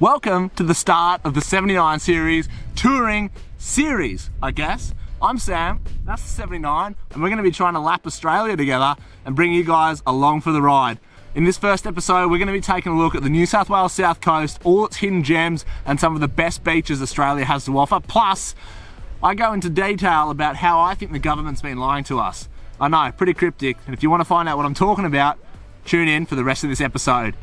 Welcome to the start of the 79 series, touring series, I guess. I'm Sam, that's the 79, and we're going to be trying to lap Australia together and bring you guys along for the ride. In this first episode, we're going to be taking a look at the New South Wales South Coast, all its hidden gems, and some of the best beaches Australia has to offer. Plus, I go into detail about how I think the government's been lying to us. I know, pretty cryptic, and if you want to find out what I'm talking about, tune in for the rest of this episode.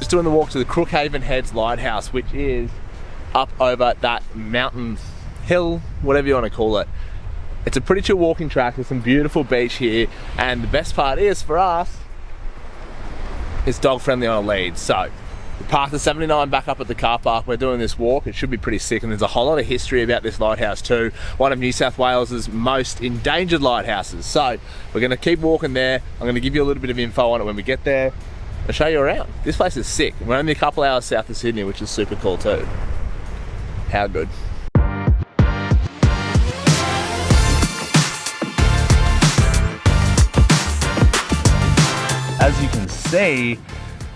Doing the walk to the Crookhaven Heads Lighthouse, which is up over that mountain hill, whatever you want to call it. It's a pretty chill walking track. There's some beautiful beach here, and the best part is for us, it's dog friendly on a lead. So we parked the 79 back up at the car park. We're doing this walk. It should be pretty sick, and there's a whole lot of history about this lighthouse too. One of New South Wales's most endangered lighthouses. So we're going to keep walking there. I'm going to give you a little bit of info on it when we get there. I'll show you around. This place is sick. We're only a couple hours south of Sydney, which is super cool too. How good. As you can see,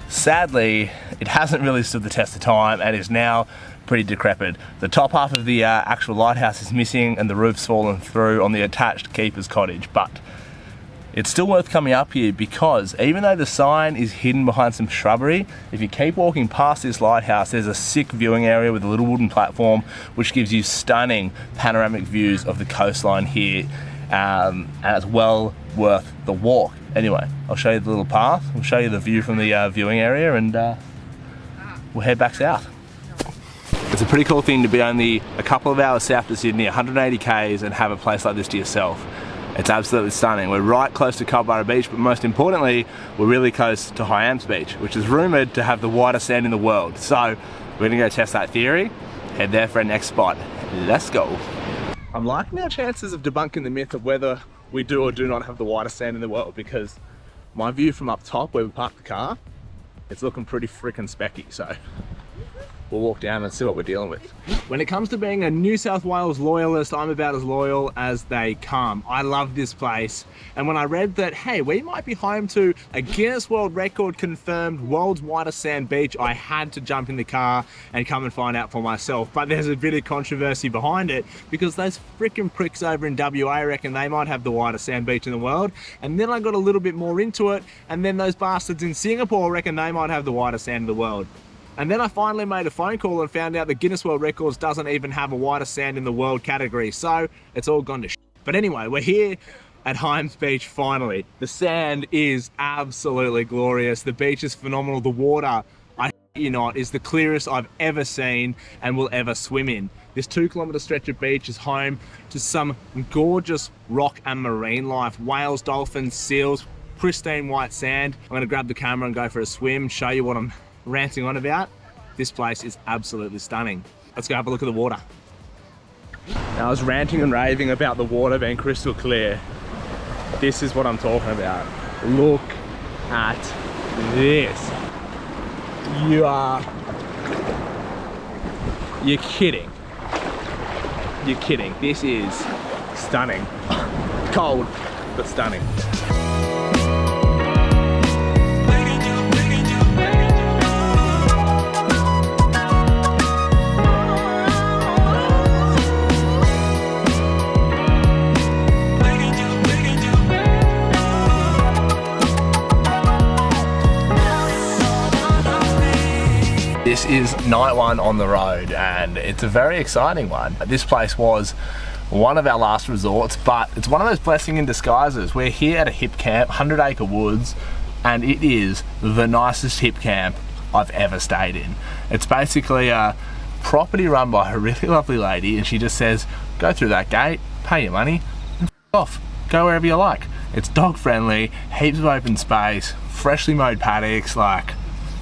sadly, it hasn't really stood the test of time and is now pretty decrepit. The top half of the actual lighthouse is missing and the roof's fallen through on the attached keeper's cottage, but it's still worth coming up here because even though the sign is hidden behind some shrubbery, if you keep walking past this lighthouse, there's a sick viewing area with a little wooden platform which gives you stunning panoramic views of the coastline here, and it's well worth the walk. Anyway, I'll show you the little path, we'll show you the view from the viewing area, and we'll head back south. It's a pretty cool thing to be only a couple of hours south of Sydney, 180 k's, and have a place like this to yourself. It's absolutely stunning. We're right close to Culburra Beach, but most importantly, we're really close to Hyams Beach, which is rumoured to have the whitest sand in the world. So we're gonna go test that theory, head there for our next spot. Let's go. I'm liking our chances of debunking the myth of whether we do or do not have the whitest sand in the world, because my view from up top where we parked the car, it's looking pretty freaking specky. So we'll walk down and see what we're dealing with. When it comes to being a New South Wales loyalist, I'm about as loyal as they come. I love this place. And when I read that, hey, we might be home to a Guinness World Record confirmed world's whitest sand beach, I had to jump in the car and come and find out for myself. But there's a bit of controversy behind it because those freaking pricks over in WA reckon they might have the whitest sand beach in the world. And then I got a little bit more into it, and then those bastards in Singapore reckon they might have the whitest sand in the world. And then I finally made a phone call and found out that Guinness World Records doesn't even have a whitest sand in the world category. So it's all gone to shit. But anyway, we're here at Hyams Beach finally. The sand is absolutely glorious. The beach is phenomenal. The water, I shit you not, is the clearest I've ever seen and will ever swim in. This 2-kilometre stretch of beach is home to some gorgeous rock and marine life. Whales, dolphins, seals, pristine white sand. I'm gonna grab the camera and go for a swim, show you what I'm ranting on about. This place is absolutely stunning. Let's go have a look at the water. Now, I was ranting and raving about the water being crystal clear. This is what I'm talking about. Look at this. You're kidding. You're kidding. This is stunning. Cold, but stunning. This is night one on the road, and it's a very exciting one. This place was one of our last resorts, but it's one of those blessing in disguises. We're here at a hip camp, 100-acre woods, and it is the nicest hip camp I've ever stayed in. It's basically a property run by a really lovely lady, and she just says, go through that gate, pay your money, and off. Go wherever you like. It's dog friendly, heaps of open space, freshly mowed paddocks, like,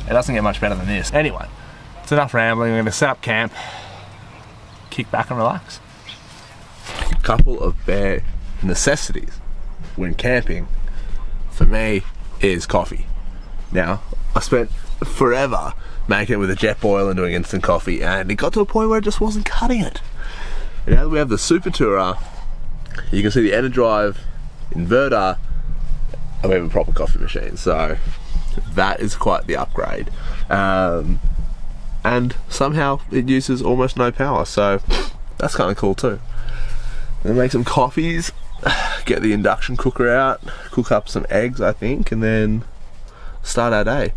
it doesn't get much better than this. Anyway, It's enough rambling. We're going to set up camp, kick back and relax. A couple of bare necessities when camping for me is coffee. Now, I spent forever making it with a jet boil and doing instant coffee, and it got to a point where it just wasn't cutting it. And now that we have the Super Tourer, you can see the EnerDrive inverter, and we have a proper coffee machine, so that is quite the upgrade. And somehow it uses almost no power, so that's kind of cool too. Then make some coffees, get the induction cooker out, cook up some eggs I think, and then start our day.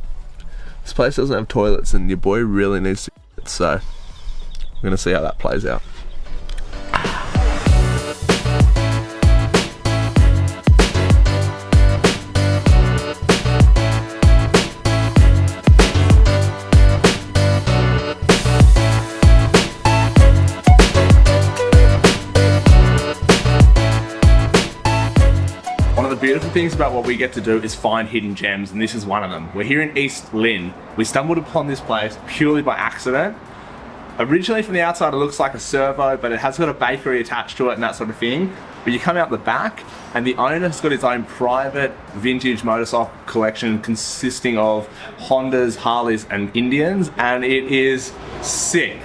This place doesn't have toilets and your boy really needs to get it, so we're going to see how that plays out. Beautiful things about what we get to do is find hidden gems, and this is one of them. We're here in East Lynn. We stumbled upon this place purely by accident. Originally from the outside it looks like a servo, but it has got a bakery attached to it and that sort of thing. But you come out the back and the owner's got his own private vintage motorcycle collection consisting of Hondas, Harleys and Indians, and it is sick.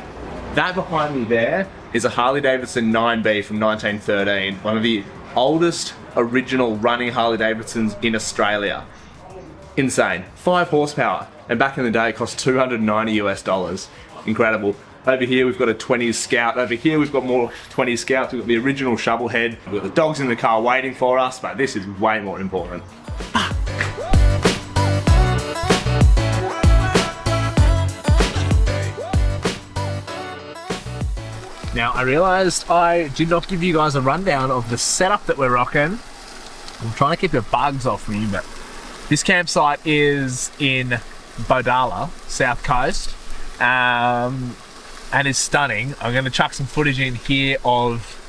That behind me there is a Harley Davidson 9B from 1913, one of the oldest original running Harley Davidsons in Australia. Insane. 5 horsepower, and back in the day it cost $290 US. Incredible. Over here we've got a 20s Scout. Over here we've got more 20s Scouts. We've got the original shovelhead. We've got the dogs in the car waiting for us, but this is way more important. Now, I realised I did not give you guys a rundown of the setup that we're rocking. I'm trying to keep the bugs off me, but this campsite is in Bodalla, South Coast, and is stunning. I'm going to chuck some footage in here of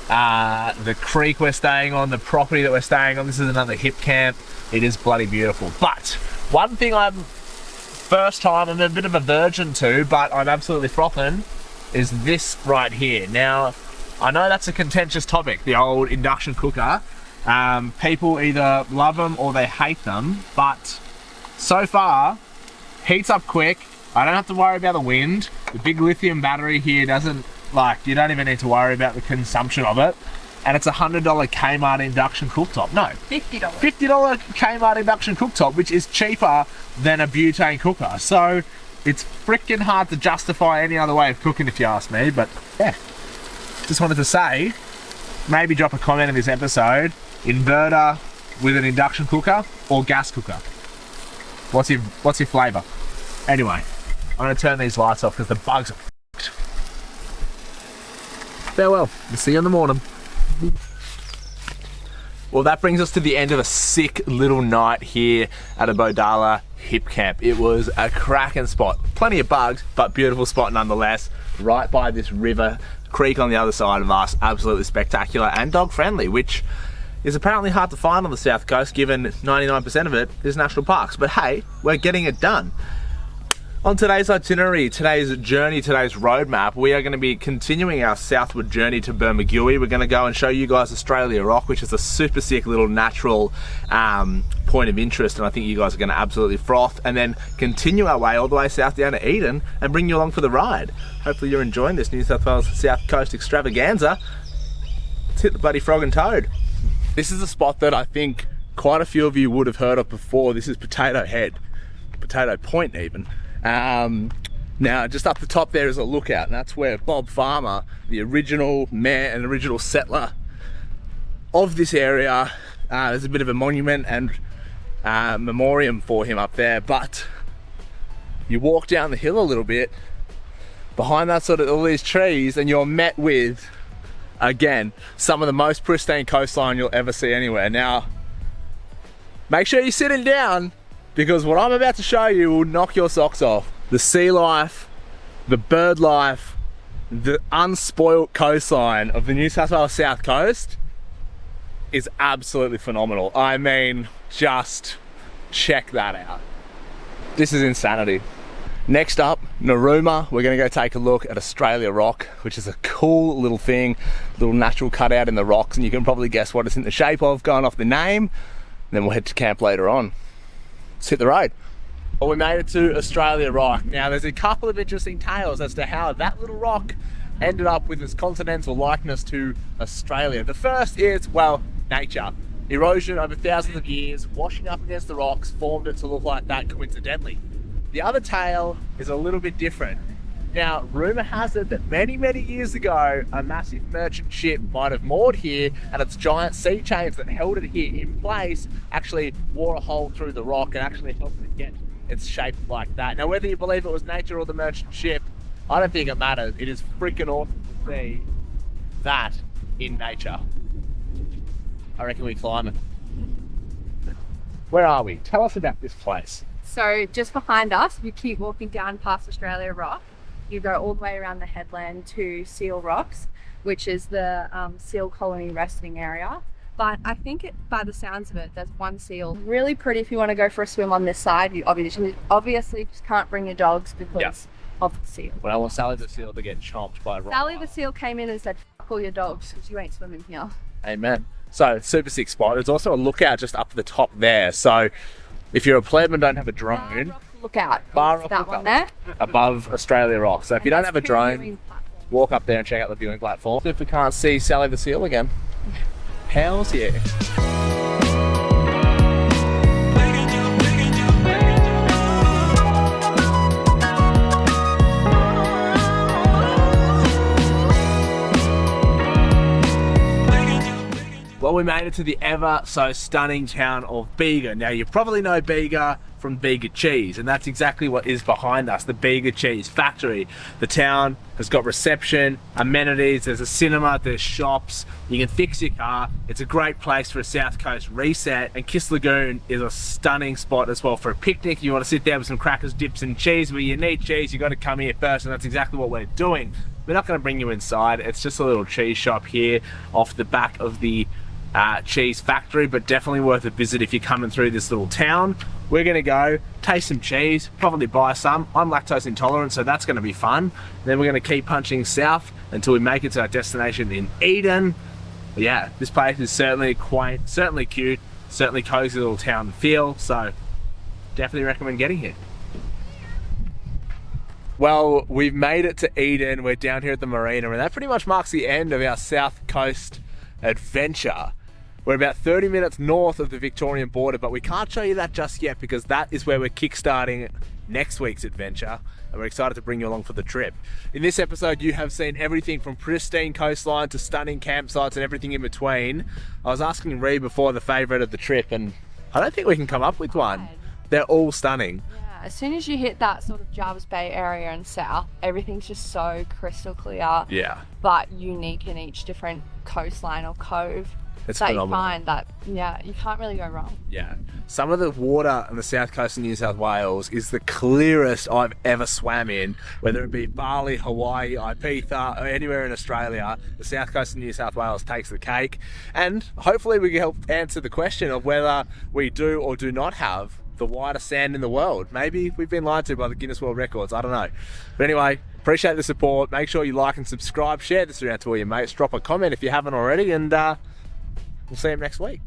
the creek we're staying on, the property that we're staying on. This is another hip camp. It is bloody beautiful. But one thing I'm a bit of a virgin to, but I'm absolutely frothing, is this right here. Now, I know that's a contentious topic, the old induction cooker. People either love them or they hate them, but so far, heats up quick. I don't have to worry about the wind. The big lithium battery here doesn't, you don't even need to worry about the consumption of it. And it's a $100 Kmart induction cooktop. No, $50. $50 Kmart induction cooktop, which is cheaper than a butane cooker. So it's freaking hard to justify any other way of cooking if you ask me, but yeah. Just wanted to say, maybe drop a comment in this episode, inverter with an induction cooker or gas cooker. What's your flavour? Anyway, I'm gonna turn these lights off because the bugs are f***ed. Farewell, we'll see you in the morning. Well, that brings us to the end of a sick little night here at a Bodalla hip camp. It was a cracking spot. Plenty of bugs, but beautiful spot nonetheless. Right by this river, creek on the other side of us. Absolutely spectacular and dog friendly, which is apparently hard to find on the south coast given 99% of it is national parks. But hey, we're getting it done. On today's itinerary, today's journey, today's roadmap, we are going to be continuing our southward journey to Bermagui. We're going to go and show you guys Australia Rock, which is a super sick little natural point of interest, and I think you guys are going to absolutely froth, and then continue our way all the way south down to Eden and bring you along for the ride. Hopefully you're enjoying this New South Wales South Coast extravaganza. Let's hit the bloody frog and toad. This is a spot that I think quite a few of you would have heard of before. This is Potato Head, Potato Point even. Now, just up the top there is a lookout, and that's where Bob Farmer, the original mayor and original settler of this area, there's a bit of a monument and memoriam for him up there. But you walk down the hill a little bit, behind that sort of all these trees, and you're met with, again, some of the most pristine coastline you'll ever see anywhere. Now, make sure you're sitting down, because what I'm about to show you will knock your socks off. The sea life, the bird life, the unspoilt coastline of the New South Wales South Coast is absolutely phenomenal. I mean, just check that out. This is insanity. Next up, Narooma. We're going to go take a look at Australia Rock, which is a cool little thing, little natural cutout in the rocks, and you can probably guess what it's in the shape of going off the name. Then we'll head to camp later on. Let's hit the road. Well, we made it to Australia Rock. Now, there's a couple of interesting tales as to how that little rock ended up with its continental likeness to Australia. The first is, well, nature. Erosion over thousands of years, washing up against the rocks, formed it to look like that coincidentally. The other tale is a little bit different. Now, rumour has it that many, many years ago, a massive merchant ship might have moored here, and its giant sea chains that held it here in place actually wore a hole through the rock and actually helped it get its shape like that. Now, whether you believe it was nature or the merchant ship, I don't think it matters. It is freaking awesome to see that in nature. I reckon we climb it. Where are we? Tell us about this place. So just behind us, you keep walking down past Australia Rock. You go all the way around the headland to Seal Rocks, which is the seal colony resting area. But I think by the sounds of it, there's one seal. Really pretty if you want to go for a swim on this side. You obviously just can't bring your dogs because of the seal. Well, I want Sally the seal to get chomped by a rock. Sally the seal came in and said, "Fuck all your dogs because you ain't swimming here." Amen. So, super sick spot. There's also a lookout just up the top there. So, if you're a pleb and don't have a drone, Lookout. Bar Rock that one there. Above Australia Rock. So if you don't have a drone, walk up there and check out the viewing platform. If we can't see Sally the seal again. Hells yeah. Well, we made it to the ever so stunning town of Bega. Now, you probably know Bega from Bega cheese, and that's exactly what is behind us, the Bega cheese factory. The town has got reception, amenities, there's a cinema, there's shops, you can fix your car. It's a great place for a South Coast reset, and Kiss Lagoon is a stunning spot as well for a picnic. You want to sit there with some crackers, dips and cheese, but you need cheese, you got to come here first, and that's exactly what we're doing. We're not going to bring you inside. It's just a little cheese shop here off the back of the cheese factory, but definitely worth a visit if you're coming through this little town. We're gonna go taste some cheese, probably buy some. I'm lactose intolerant, so that's gonna be fun. Then we're gonna keep punching south until we make it to our destination in Eden. But yeah, this place is certainly quaint, certainly cute, certainly cozy little town feel, so definitely recommend getting here. Well, we've made it to Eden. We're down here at the marina, and that pretty much marks the end of our South Coast adventure. We're about 30 minutes north of the Victorian border, but we can't show you that just yet because that is where we're kickstarting next week's adventure, and we're excited to bring you along for the trip. In this episode, you have seen everything from pristine coastline to stunning campsites and everything in between. I was asking Ree before the favourite of the trip, and I don't think we can come up with one. They're all stunning. Yeah, as soon as you hit that sort of Jarvis Bay area and south, everything's just so crystal clear. Yeah. But unique in each different coastline or cove. It's that phenomenal. You find that, yeah, you can't really go wrong. Yeah. Some of the water on the south coast of New South Wales is the clearest I've ever swam in, whether it be Bali, Hawaii, Ibiza, or anywhere in Australia. The south coast of New South Wales takes the cake. And hopefully we can help answer the question of whether we do or do not have the whitest sand in the world. Maybe we've been lied to by the Guinness World Records, I don't know. But anyway, appreciate the support. Make sure you like and subscribe, share this around to all your mates, drop a comment if you haven't already, and we'll see you next week.